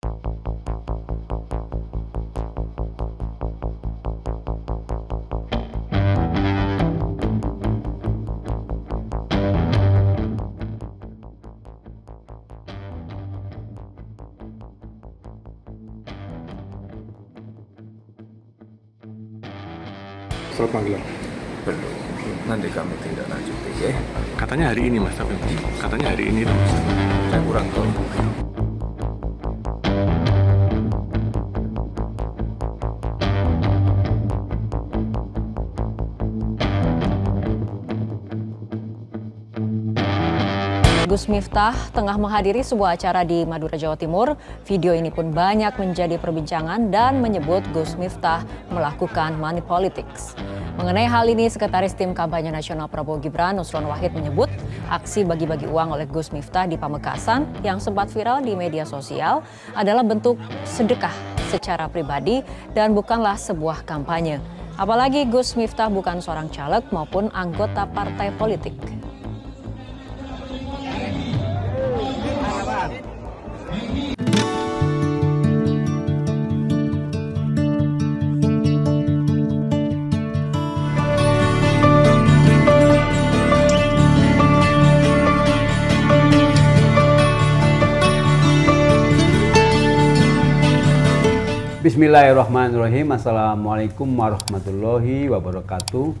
Surat panggilan. Belum. Nanti kami tindak lanjuti ya. Katanya hari ini Mas, tapi katanya hari ini tuh. Saya kurang tahu. Gus Miftah tengah menghadiri sebuah acara di Madura, Jawa Timur. Video ini pun banyak menjadi perbincangan dan menyebut Gus Miftah melakukan money politics. Mengenai hal ini, Sekretaris Tim Kampanye Nasional Prabowo Gibran, Nusron Wahid menyebut aksi bagi-bagi uang oleh Gus Miftah di Pamekasan yang sempat viral di media sosial adalah bentuk sedekah secara pribadi dan bukanlah sebuah kampanye. Apalagi Gus Miftah bukan seorang caleg maupun anggota partai politik. Bismillahirrahmanirrahim. Assalamualaikum warahmatullahi wabarakatuh.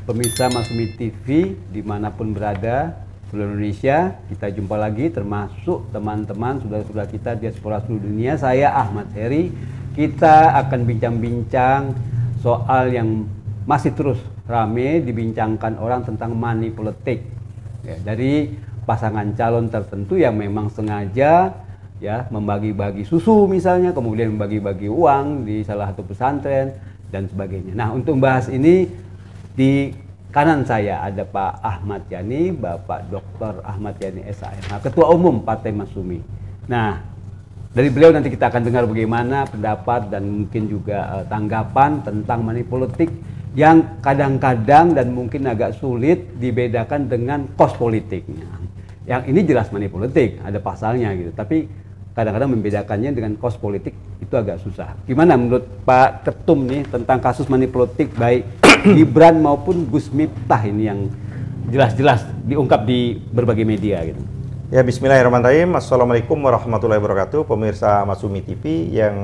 Pemirsa Masumi TV dimanapun berada seluruh Indonesia, kita jumpa lagi termasuk teman-teman saudara-saudara kita di diaspora seluruh dunia. Saya Ahmad Heri. Kita akan bincang-bincang soal yang masih terus rame dibincangkan orang tentang money politik ya, dari pasangan calon tertentu yang memang sengaja ya membagi-bagi susu misalnya, kemudian membagi-bagi uang di salah satu pesantren dan sebagainya. Nah, untuk membahas ini di kanan saya ada Pak Ahmad Yani, Bapak Dr. Ahmad Yani SAMH, Ketua Umum Partai Masumi. Nah, dari beliau nanti kita akan dengar bagaimana pendapat dan mungkin juga tanggapan tentang money politik yang kadang-kadang dan mungkin agak sulit dibedakan dengan kos politiknya. Yang ini jelas money politik, ada pasalnya gitu, tapi kadang-kadang membedakannya dengan kos politik itu agak susah. Gimana menurut Pak Ketum nih tentang kasus money politik baik Gibran maupun Gus Miftah ini yang jelas-jelas diungkap di berbagai media gitu? Ya, bismillahirrahmanirrahim. Assalamualaikum warahmatullahi wabarakatuh. Pemirsa Masumi TV yang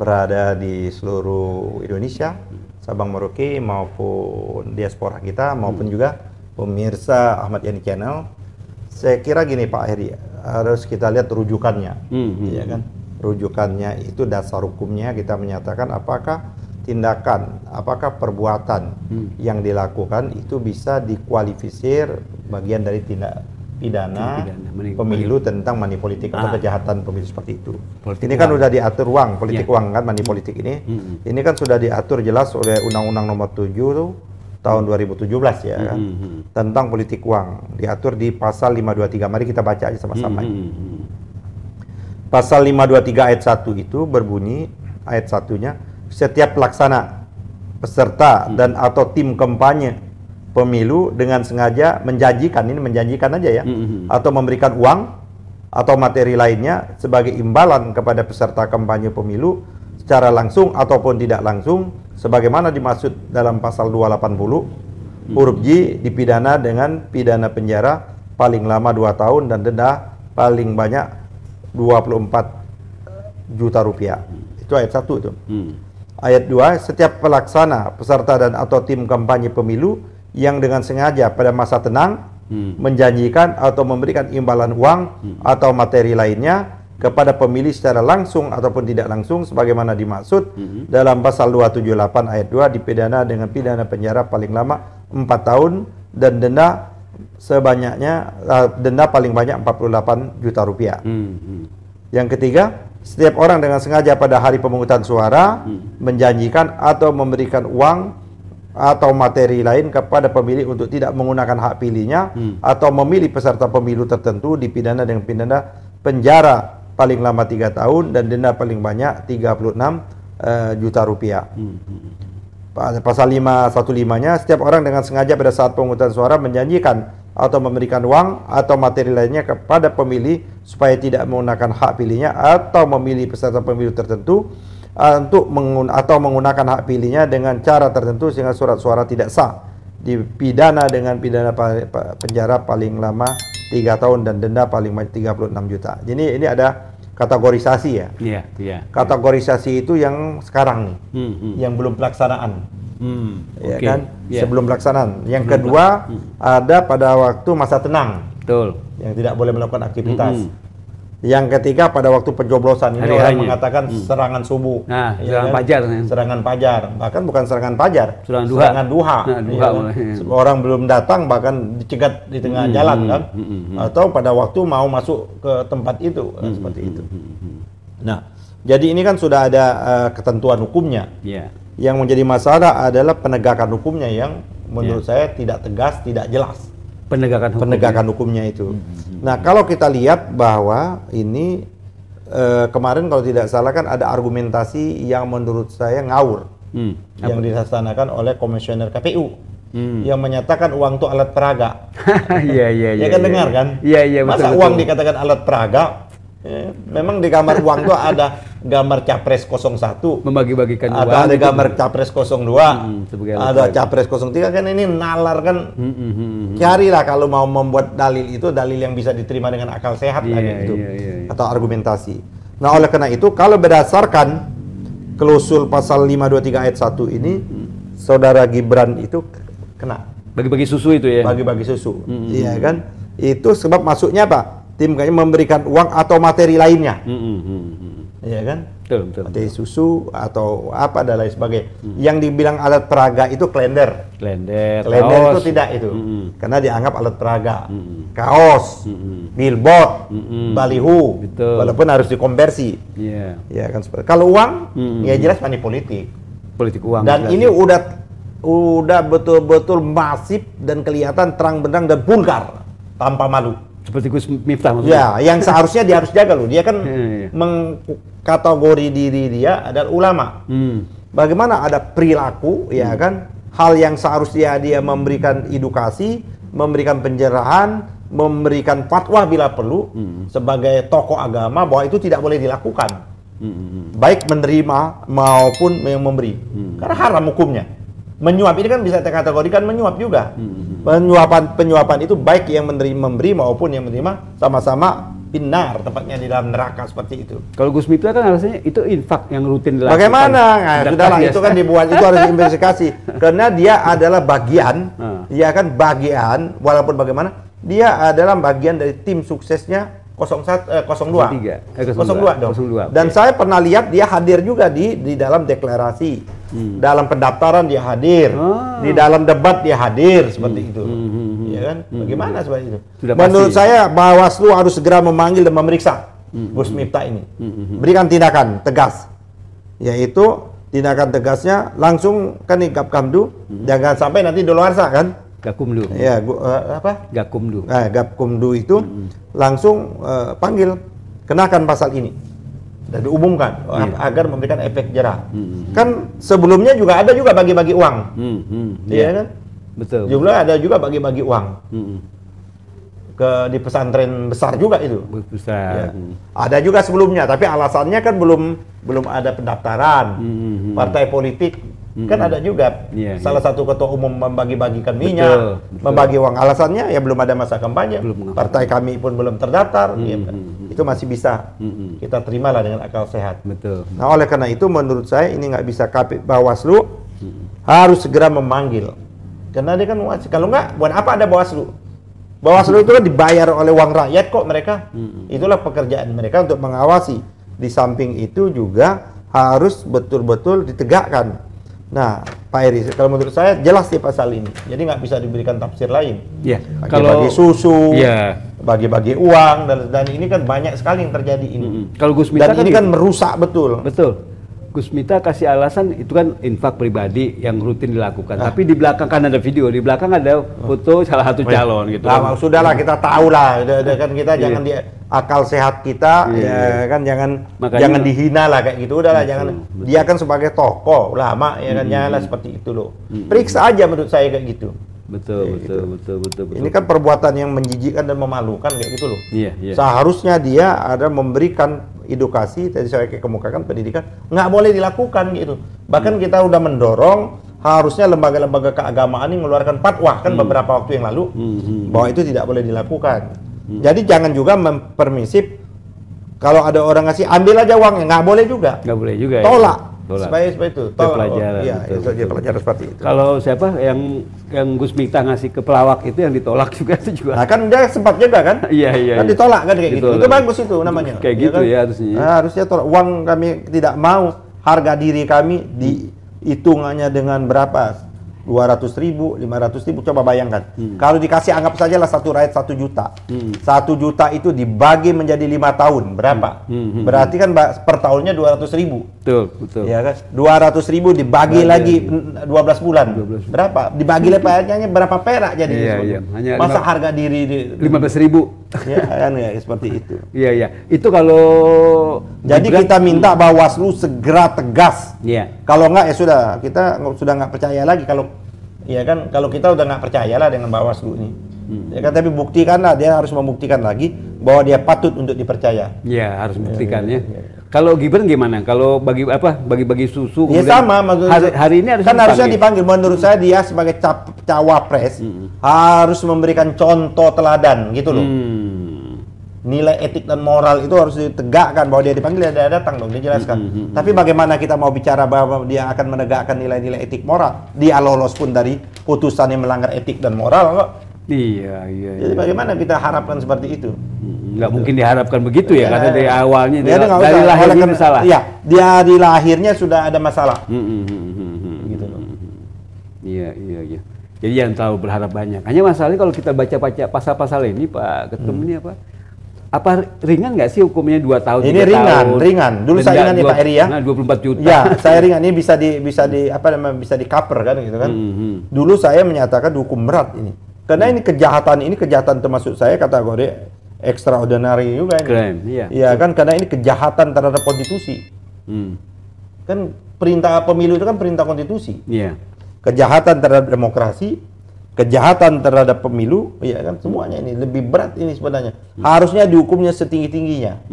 berada di seluruh Indonesia, Sabang Merauke maupun diaspora kita maupun juga pemirsa Ahmad Yani Channel. Saya kira gini Pak Heri, harus kita lihat rujukannya, ya kan? Rujukannya itu dasar hukumnya kita menyatakan apakah tindakan, apakah perbuatan yang dilakukan itu bisa dikualifisir bagian dari tindak pidana pemilu tentang money politik atau kejahatan pemilu seperti itu. Politik ini kan sudah diatur uang, politik uang kan, money politik ini. Ini kan sudah diatur jelas oleh Undang-Undang Nomor 7 tahun 2017 ya kan, tentang politik uang, diatur di pasal 523. Mari kita baca aja sama-sama. Pasal 523 ayat 1 itu berbunyi, ayat satunya, setiap pelaksana, peserta dan atau tim kampanye pemilu dengan sengaja menjanjikan, ini menjanjikan aja ya, atau memberikan uang atau materi lainnya sebagai imbalan kepada peserta kampanye pemilu secara langsung ataupun tidak langsung sebagaimana dimaksud dalam pasal 280 huruf J, dipidana dengan pidana penjara paling lama 2 tahun dan denda paling banyak 24 juta rupiah. Itu ayat 1 itu. Ayat 2, setiap pelaksana, peserta dan atau tim kampanye pemilu yang dengan sengaja pada masa tenang menjanjikan atau memberikan imbalan uang atau materi lainnya kepada pemilih secara langsung ataupun tidak langsung sebagaimana dimaksud dalam pasal 278 ayat 2 dipidana dengan pidana penjara paling lama 4 tahun dan denda sebanyaknya denda paling banyak 48 juta rupiah. Yang ketiga, setiap orang dengan sengaja pada hari pemungutan suara menjanjikan atau memberikan uang atau materi lain kepada pemilih untuk tidak menggunakan hak pilihnya atau memilih peserta pemilu tertentu dipidana dengan pidana penjara paling lama 3 tahun dan denda paling banyak 36 juta rupiah. Pasal 515-nya, setiap orang dengan sengaja pada saat pemungutan suara menjanjikan atau memberikan uang atau materi lainnya kepada pemilih supaya tidak menggunakan hak pilihnya atau memilih peserta pemilu tertentu atau menggunakan hak pilihnya dengan cara tertentu sehingga surat suara tidak sah, dipidana dengan pidana penjara paling lama 3 tahun dan denda paling banyak 36 juta. Jadi ini ada kategorisasi ya. Iya. Kategorisasi itu yang sekarang nih, yang belum pelaksanaan. Ya Oke. kan? Iya. Sebelum pelaksanaan. Yang kedua ada pada waktu masa tenang Betul. yang tidak boleh melakukan aktivitas. Yang ketiga pada waktu pencoblosan ini Hari orang hanya. mengatakan serangan subuh. Nah, Ya serangan kan? fajar. Serangan fajar, bahkan bukan serangan fajar, Serangan duha. serangan duha. Nah, duha Ya kan? mulai. Orang belum datang bahkan dicegat di tengah jalan kan, atau pada waktu mau masuk ke tempat itu seperti itu. Nah, jadi ini kan sudah ada ketentuan hukumnya. Iya. Yang menjadi masalah adalah penegakan hukumnya yang menurut saya tidak tegas, tidak jelas. Penegakan hukumnya itu. Nah, kalau kita lihat bahwa ini kemarin kalau tidak salah kan ada argumentasi yang menurut saya ngawur yang dilaksanakan oleh komisioner KPU yang menyatakan uang itu alat peraga. Iya. Ya kan dengar kan? Iya, betul. Masa uang dikatakan alat peraga? Memang di gambar uang itu ada gambar Capres 01, Membagi-bagikan uang. atau ada gambar Capres 02, sebagai alat ada peraga. Capres 03, kan ini nalar kan. Carilah kalau mau membuat dalil itu dalil yang bisa diterima dengan akal sehat Iya, lagi itu, iya. atau argumentasi. Nah, oleh karena itu kalau berdasarkan klausul pasal 523 ayat 1 ini, saudara Gibran itu kena Bagi-bagi susu itu ya. bagi-bagi susu. Iya kan? Itu sebab masuknya apa? Tim kayaknya memberikan uang atau materi lainnya. Iya kan? Betul. Materi susu atau apa dan lain sebagainya. Yang dibilang alat peraga itu kalender. Kalender Kalender itu tidak itu. Karena dianggap alat peraga. Kaos, billboard, baliho. Betul. Walaupun harus dikonversi. Iya. Ya kan seperti. Kalau uang, ya jelas money politik. Politik uang. Dan jelas. ini udah betul-betul masif dan kelihatan terang benderang dan vulgar tanpa malu. Seperti Gus Miftah maksudnya. Ya, yang seharusnya dia harus jaga loh. Dia kan Iya. mengkategori diri dia adalah ulama. Bagaimana ada perilaku, ya kan? Hal yang seharusnya dia memberikan edukasi, memberikan pencerahan, memberikan fatwa bila perlu sebagai tokoh agama bahwa itu tidak boleh dilakukan. Baik menerima maupun yang memberi. Karena haram hukumnya. Menyuap ini kan bisa dikategorikan menyuap juga. Penyuapan itu baik yang memberi maupun yang menerima sama-sama binar, tepatnya di dalam neraka seperti itu. Kalau Gus Miftah kan alasannya itu infak yang rutin dilakukan. Bagaimana? Nah, Zakat sudahlah biasa. itu kan dibuat, itu harus diinvestigasi. Karena dia adalah bagian, ya kan bagian, walaupun bagaimana, dia adalah bagian dari tim suksesnya 02. 02 dong. 02, Dan oke. saya pernah lihat dia hadir juga di dalam deklarasi. Dalam pendaftaran dia hadir. Di dalam debat dia hadir seperti itu. Ya kan? Bagaimana seperti itu? Sudah Menurut pasti. saya Bawaslu harus segera memanggil dan memeriksa Gus Miftah ini. Berikan tindakan tegas. Yaitu tindakan tegasnya langsung kan nih Gapkamdu, jangan sampai nanti dolawarsa kan? Gakumdu. Ya, apa? Gakumdu. Gapkumdu itu langsung panggil, kenakan pasal ini dan diumumkan agar memberikan efek jerah. Kan sebelumnya juga ada juga bagi-bagi uang, iya kan? Betul. Juga ada juga bagi-bagi uang di pesantren besar juga itu. Besar. Ya. Ada juga sebelumnya, tapi alasannya kan belum ada pendaftaran. Partai politik kan ada juga. Iya, Salah satu ketua umum membagi-bagikan minyak, Betul. membagi uang. Alasannya ya belum ada masa kampanye. Belum. Partai kami pun belum terdaftar. Ya, itu masih bisa kita terimalah dengan akal sehat. Betul. Nah, oleh karena itu menurut saya ini nggak bisa Bawaslu harus segera memanggil. Karena dia kan kalau nggak, buat apa ada Bawaslu? Bawaslu itu kan dibayar oleh uang rakyat kok mereka. Itulah pekerjaan mereka untuk mengawasi. Di samping itu juga harus betul-betul ditegakkan. Nah, Pak Eri, kalau menurut saya jelas di pasal ini. Jadi nggak bisa diberikan tafsir lain. Ya, Bagi-bagi susu, Iya. bagi-bagi uang, dan ini kan banyak sekali yang terjadi ini. Kalau Gus Miftah Dan ini kan merusak betul. betul. Gus Miftah kasih alasan itu kan infak pribadi yang rutin dilakukan. Tapi di belakang kan ada video, di belakang ada foto salah satu calon gitu. Nah, sudahlah kita tahu lah, kan kita jangan di akal sehat kita, ya kan Makanya- jangan dihina lah kayak gitu, udahlah jangan. betul. Dia kan sebagai tokoh ulama, ya kan janganlah seperti itu loh. Periksa aja menurut saya kayak gitu. Betul. Ini kan perbuatan yang menjijikkan dan memalukan kayak gitu loh. Iya. Seharusnya dia ada memberikan edukasi, tadi saya kemukakan pendidikan, nggak boleh dilakukan gitu. Bahkan kita udah mendorong harusnya lembaga-lembaga keagamaan ini mengeluarkan fatwa kan beberapa waktu yang lalu bahwa itu tidak boleh dilakukan. Jadi jangan juga mempermisif kalau ada orang ngasih ambil aja uangnya, nggak boleh juga. Nggak boleh juga. Tolak. Ya? Supaya itu pelajaran. Iya, itu dia pelajaran seperti itu. Kalau siapa yang Gus Miftah ngasih ke pelawak itu yang ditolak juga itu juga. Nah kan dia sempat juga kan? Iya. Kan ditolak kan kayak gitu. Itu bagus itu namanya. Kayak gitu kan? ya harusnya. Nah, harusnya tolak. Uang kami tidak mau, harga diri kami dihitungannya dengan berapa? 200.000, 500.000, coba bayangkan. Kalau dikasih anggap saja lah satu rakyat 1 juta. 1 juta itu dibagi menjadi 5 tahun, berapa? Berarti kan per tahunnya 200.000. Betul. Ya kan? 200.000 dibagi lagi 12 bulan. Berapa? Dibagi lepasnya berapa perak jadi? Iya. Hanya masa harga diri 15.000. Ya kan ya seperti itu. Iya. Itu kalau jadi kita minta Bawaslu segera tegas. Iya. Kalau enggak ya sudah, kita sudah nggak percaya lagi kalau kita udah nggak percaya lah dengan Bawaslu ini. Ya kan, tapi buktikanlah, dia harus membuktikan lagi bahwa dia patut untuk dipercaya. Iya, harus buktikan ya. Kalau Gibran gimana? Kalau bagi susu ya sama, hari ini harusnya dipanggil. Menurut saya dia sebagai cawapres harus memberikan contoh teladan gitu loh. Nilai etik dan moral itu harus ditegakkan, bahwa dia dipanggil, dia datang dong, dijelaskan. Tapi bagaimana kita mau bicara bahwa dia akan menegakkan nilai-nilai etik moral? Dia lolos pun dari putusan yang melanggar etik dan moral kok. Iya. Jadi bagaimana kita harapkan seperti itu? Nggak mungkin diharapkan begitu ya, karena dari awalnya dari lahirnya salah. Iya, dia di lahirnya sudah ada masalah. Gitu loh. Iya. Jadi jangan terlalu berharap banyak. Hanya masalahnya kalau kita baca pasal-pasal ini, Pak Ketum, ini apa ringan nggak sih hukumnya 2 tahun? Ini ringan. Dulu saya ingat nih Pak Eri ya. 24 juta. Ya, saya ringan. Ini bisa di cover kan gitu kan. Dulu saya menyatakan hukum berat ini. Karena ini kejahatan termasuk saya kategori extraordinary juga ini. Crime, iya. Iya kan, karena ini kejahatan terhadap konstitusi. Kan perintah pemilu itu kan perintah konstitusi. Iya. Kejahatan terhadap demokrasi, kejahatan terhadap pemilu, ya kan, semuanya ini lebih berat ini sebenarnya. Harusnya dihukumnya setinggi-tingginya.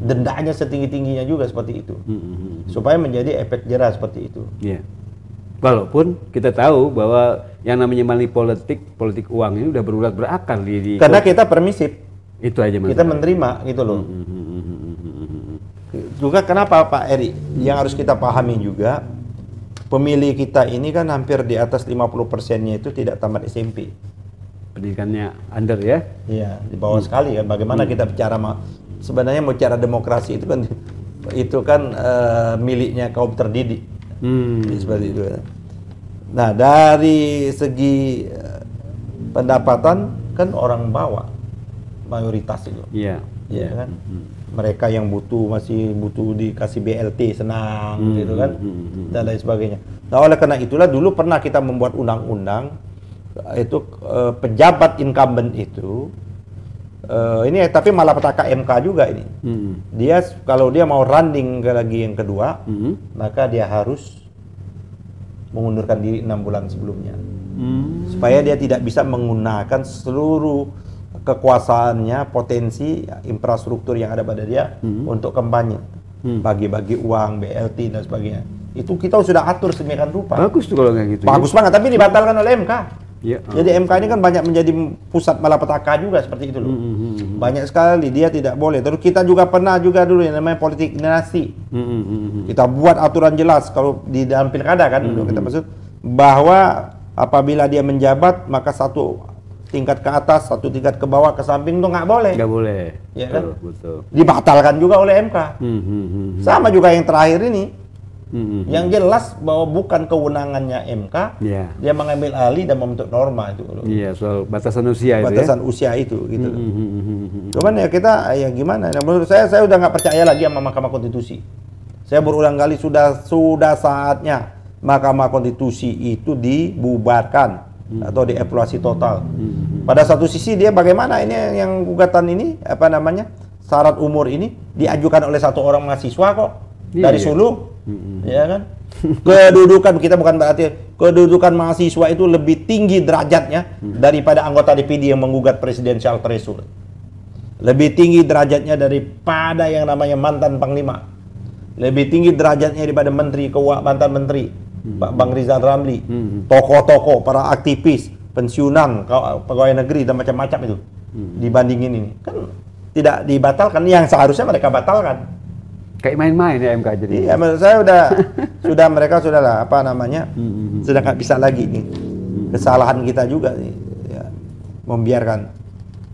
Dendanya setinggi-tingginya juga seperti itu. Supaya menjadi efek jerah seperti itu. Iya. Walaupun kita tahu bahwa yang namanya money politik uang ini udah berulat berakar di karena kita permisif. Itu aja masalah. Kita menerima gitu loh. Juga kenapa Pak Eri, yang harus kita pahami juga, pemilih kita ini kan hampir di atas 50%-nya itu tidak tamat SMP. Pendidikannya under ya? Iya, di bawah sekali kan. Bagaimana kita bicara sebenarnya mau bicara demokrasi itu kan miliknya kaum terdidik. Seperti itu. Nah, dari segi pendapatan kan orang bawah mayoritas itu. Iya. Iya kan? Mereka yang masih butuh dikasih BLT senang gitu kan, dan lain sebagainya. Nah, oleh karena itulah dulu pernah kita membuat undang-undang itu pejabat incumbent itu ini tapi malapetaka MK juga ini. Dia kalau dia mau running lagi yang kedua, maka dia harus mengundurkan diri 6 bulan sebelumnya. Supaya dia tidak bisa menggunakan seluruh kekuasaannya, potensi, infrastruktur yang ada pada dia untuk kampanye. Bagi-bagi uang, BLT dan sebagainya. Itu kita sudah atur sedemikian rupa. Bagus tuh kalau kayak gitu. Bagus banget, tapi dibatalkan oleh MK. Ya. Jadi MK ini kan banyak menjadi pusat malapetaka juga seperti itu loh. Banyak sekali dia tidak boleh. Terus kita juga pernah dulu yang namanya politik dinasti. Kita buat aturan jelas kalau di dalam pilkada kan kita maksud bahwa apabila dia menjabat maka satu tingkat ke atas, satu tingkat ke bawah, ke samping tuh nggak boleh. Nggak boleh. Ya kan? Betul. Dibatalkan juga oleh MK. Sama juga yang terakhir ini. Yang jelas bahwa bukan kewenangannya MK, dia mengambil alih dan membentuk norma itu. Iya, soal batasan usia itu. Batasan usia itu, gitu. Cuman ya kita, ya gimana? Menurut saya udah nggak percaya lagi sama Mahkamah Konstitusi. Saya berulang kali sudah saatnya Mahkamah Konstitusi itu dibubarkan atau dievaluasi total. Pada satu sisi dia bagaimana ini yang gugatan ini syarat umur ini diajukan oleh satu orang mahasiswa kok dari Sulu. Ya kan? Kedudukan kita bukan berarti kedudukan mahasiswa itu lebih tinggi derajatnya daripada anggota DPD yang menggugat presidential threshold. Lebih tinggi derajatnya daripada yang namanya mantan panglima. Lebih tinggi derajatnya daripada mantan menteri, Pak Bang Rizal Ramli, tokoh-tokoh, para aktivis, pensiunan, pegawai negeri dan macam-macam itu. Dibandingin ini kan tidak dibatalkan, yang seharusnya mereka batalkan. Kayak main-main ya MK jadi. Iya, menurut saya sudah mereka sudah lah apa namanya sudah nggak bisa lagi nih. Kesalahan kita juga nih, ya, membiarkan.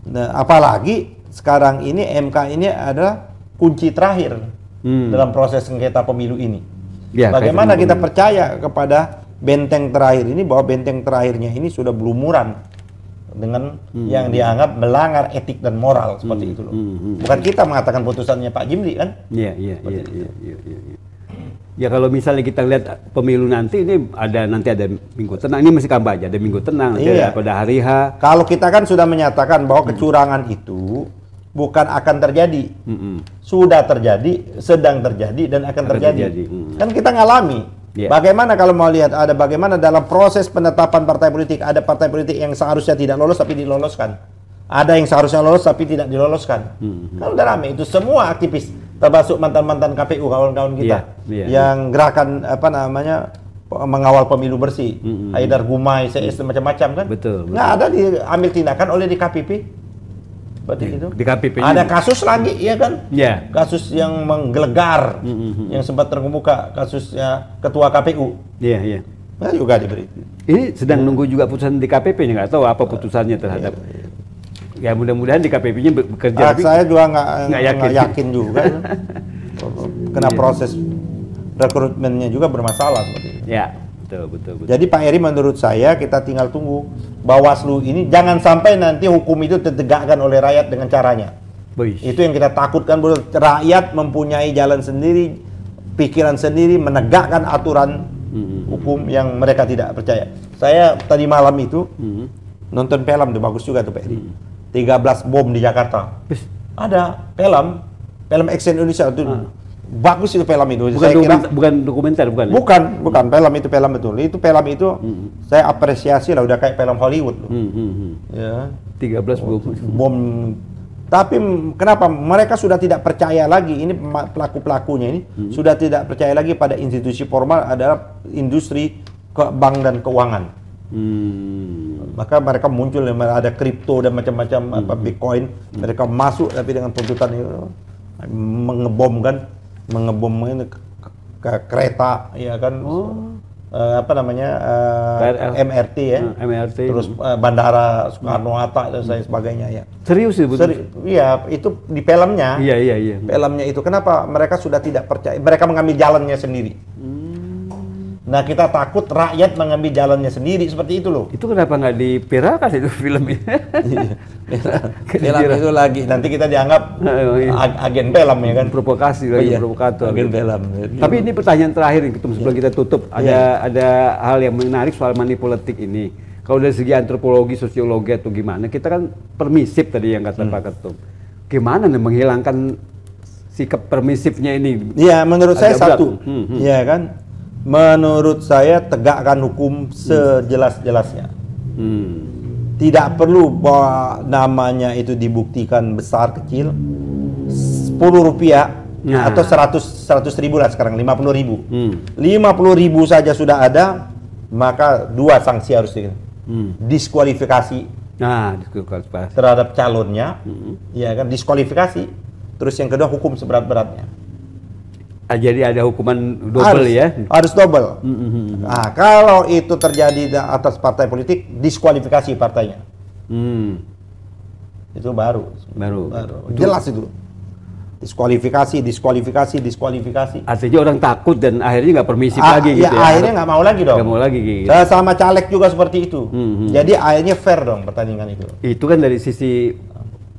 Nah, apalagi sekarang ini MK ini adalah kunci terakhir dalam proses sengketa pemilu ini. Ya, bagaimana kita percaya kepada benteng terakhir ini, bahwa benteng terakhirnya ini sudah berlumuran dengan yang dianggap melanggar etik dan moral seperti itu loh. Bukan kita mengatakan putusannya Pak Jimli kan? Iya. Ya kalau misalnya kita lihat pemilu nanti ini nanti ada minggu tenang, ini masih kampanye, ada minggu tenang, ada pada hari H. Kalau kita kan sudah menyatakan bahwa kecurangan itu bukan akan terjadi, sudah terjadi, sedang terjadi dan akan terjadi. Kan kita ngalami. Bagaimana kalau mau lihat bagaimana dalam proses penetapan partai politik, ada partai politik yang seharusnya tidak lolos tapi diloloskan, ada yang seharusnya lolos tapi tidak diloloskan. Kalau udah rame itu semua aktivis, termasuk mantan KPU kawan-kawan kita yang gerakan mengawal pemilu bersih, Haidar Gumai, CS macam-macam kan, nggak ada diambil tindakan oleh DKPP. Seperti itu. Di KPP ada kasus lagi, ya kan? Ya. Kasus yang menggelegar, yang sempat terbuka, kasusnya ketua KPU. Iya. Nah, juga diberi. Ini sedang nunggu juga putusan di KPP-nya, nggak tahu apa putusannya terhadap. Ya mudah-mudahan di KPP-nya bekerja. Saya juga nggak yakin juga. Kena proses rekrutmennya juga bermasalah seperti itu. Ya. Betul. Jadi Pak Eri, menurut saya kita tinggal tunggu Bawaslu ini jangan sampai nanti hukum itu ditegakkan oleh rakyat dengan caranya. Itu yang kita takutkan, bahwa rakyat mempunyai jalan sendiri, pikiran sendiri, menegakkan aturan hukum yang mereka tidak percaya. Saya tadi malam itu nonton film tuh, bagus juga tuh Pak Eri. 13 bom di Jakarta. Ada film action Indonesia tuh. Bagus itu film itu. Bukan dokumenter, bukan. Bukan film itu, film betul. Itu film itu saya apresiasi lah, udah kayak film Hollywood loh. Ya. 13 bom. Tapi kenapa mereka sudah tidak percaya lagi, ini pelaku-pelakunya ini sudah tidak percaya lagi pada institusi formal, adalah industri bank dan keuangan. Maka mereka muncul, ada kripto dan macam-macam Bitcoin. Mereka masuk tapi dengan tuntutan itu mengebom ke kereta, ya kan, MRT ya, MRT, terus bandara Soekarno-Hatta dan sebagainya ya. Serius itu? Iya, itu di filmnya. Iya. Filmnya itu kenapa mereka sudah tidak percaya, mereka mengambil jalannya sendiri. Nah, kita takut rakyat mengambil jalannya sendiri seperti itu loh. Itu kenapa nggak dipiralkan itu filmnya? Film itu lagi, nanti kita dianggap agen film ya kan? Provokasi lagi, provokator. Agen film. Tapi ini pertanyaan terakhir sebelum kita tutup. Ada hal yang menarik soal money politik ini. Kalau dari segi antropologi, sosiologi atau gimana, kita kan permisif tadi yang kata Pak Ketum. Gimana nih menghilangkan sikap permisifnya ini? Iya, menurut saya satu, ya kan? Menurut saya tegakkan hukum sejelas-jelasnya. Tidak perlu bahwa namanya itu dibuktikan besar kecil. 10 rupiah atau 100 ribu lah sekarang, 50 ribu. 50 ribu saja sudah ada, maka 2 sanksi harus diskualifikasi. Diskualifikasi terhadap calonnya, ya kan, diskualifikasi. Terus yang kedua, hukum seberat-beratnya. Jadi ada hukuman double ya? Harus double. Nah, kalau itu terjadi atas partai politik, diskualifikasi partainya. Itu baru. Jelas itu. Diskualifikasi. Artinya orang takut dan akhirnya nggak permisif lagi gitu ya? Akhirnya nggak mau lagi dong. Nggak mau lagi gitu. Sama caleg juga seperti itu. Jadi akhirnya fair dong pertandingan itu. Itu kan dari sisi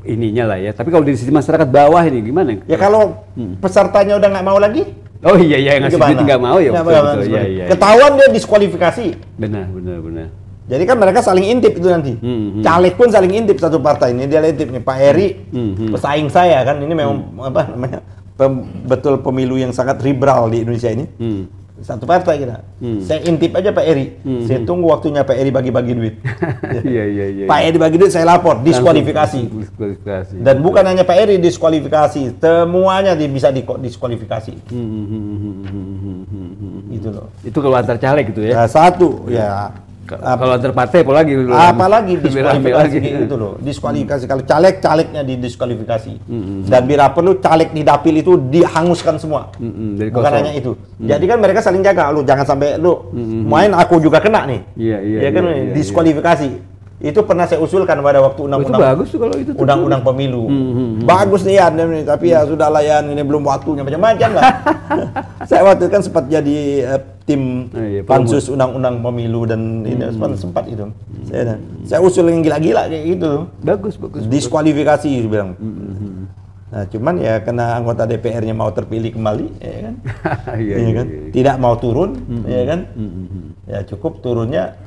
ininya lah ya. Tapi kalau dari sisi masyarakat bawah ini gimana? Ya kalau pesertanya udah nggak mau lagi. Oh iya yang ngasih duit nggak mau ya. Betul. Iya. Ketahuan dia diskualifikasi. Benar. Jadi kan mereka saling intip itu nanti. Caleg pun saling intip satu partai. Ini dia intip nih Pak Eri, pesaing saya kan. Ini memang betul pemilu yang sangat liberal di Indonesia ini. Satu partai kita. Saya intip aja Pak Eri. Saya tunggu waktunya Pak Eri bagi-bagi duit. Iya. Pak Eri bagi duit, saya lapor, diskualifikasi. Diskualifikasi. Dan bukan hanya Pak Eri diskualifikasi, semuanya bisa diskualifikasi. Gitu loh. Itu kalau antar caleg gitu ya. Nah, satu, ya. Kalau antar partai apalagi Apalagi diskualifikasi gitu loh. Diskualifikasi kalau calegnya didiskualifikasi. Dan bila perlu caleg di dapil itu dihanguskan semua. Bukan hanya itu. Jadi kan mereka saling jaga, lu jangan sampai lu main aku juga kena nih. Iya, kan diskualifikasi. Itu pernah saya usulkan pada waktu undang-undang. Itu bagus tuh kalau itu. Undang-undang pemilu. Bagus nih Yan, tapi ya sudahlah Yan, ini belum waktunya macam-macam lah. Saya waktu kan sempat jadi tim pansus undang-undang pemilu dan ini sempat itu. Saya usul yang gila-gila kayak gitu. Bagus. Diskualifikasi bilang. Nah, cuman ya karena anggota DPR-nya mau terpilih kembali, ya kan? Iya kan? Tidak mau turun, ya kan? Ya cukup turunnya.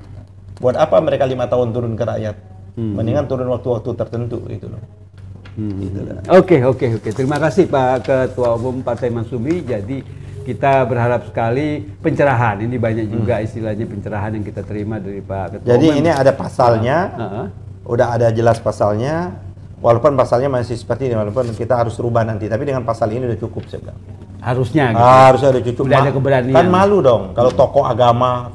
Buat apa mereka 5 tahun turun ke rakyat? Mendingan turun waktu-waktu tertentu gitu loh. Oke. Terima kasih Pak Ketua Umum Partai Masyumi. Jadi kita berharap sekali pencerahan. Ini banyak juga istilahnya pencerahan yang kita terima dari Pak Ketua Umum. Jadi ini ada pasalnya, udah ada jelas pasalnya. Walaupun pasalnya masih seperti ini, walaupun kita harus rubah nanti. Tapi dengan pasal ini udah cukup saya bilang. Harusnya gitu. Harusnya udah cukup. Udah ada keberanian. Kan malu dong kalau tokoh agama,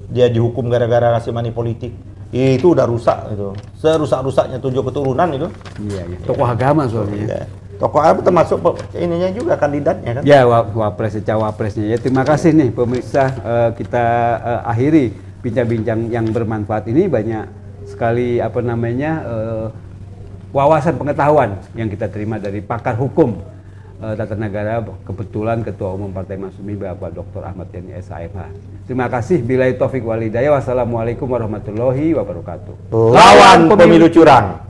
dia dihukum gara-gara kasih money politik. Itu udah rusak itu. Serusak-rusaknya 7 keturunan itu. Iya. Tokoh agama soalnya. Iya. Tokoh agama termasuk ininya juga kandidatnya kan. Ya, wapres, cawapresnya. Ya, terima kasih nih pemirsa, kita akhiri bincang-bincang yang bermanfaat ini, banyak sekali wawasan pengetahuan yang kita terima dari pakar hukum tata negara, kebetulan Ketua Umum Partai Masyumi Bapak Dr. Ahmad Yani SHMH. Terima kasih. Billahi taufik walhidayah. Wassalamualaikum warahmatullahi wabarakatuh. Lawan pemilu curang.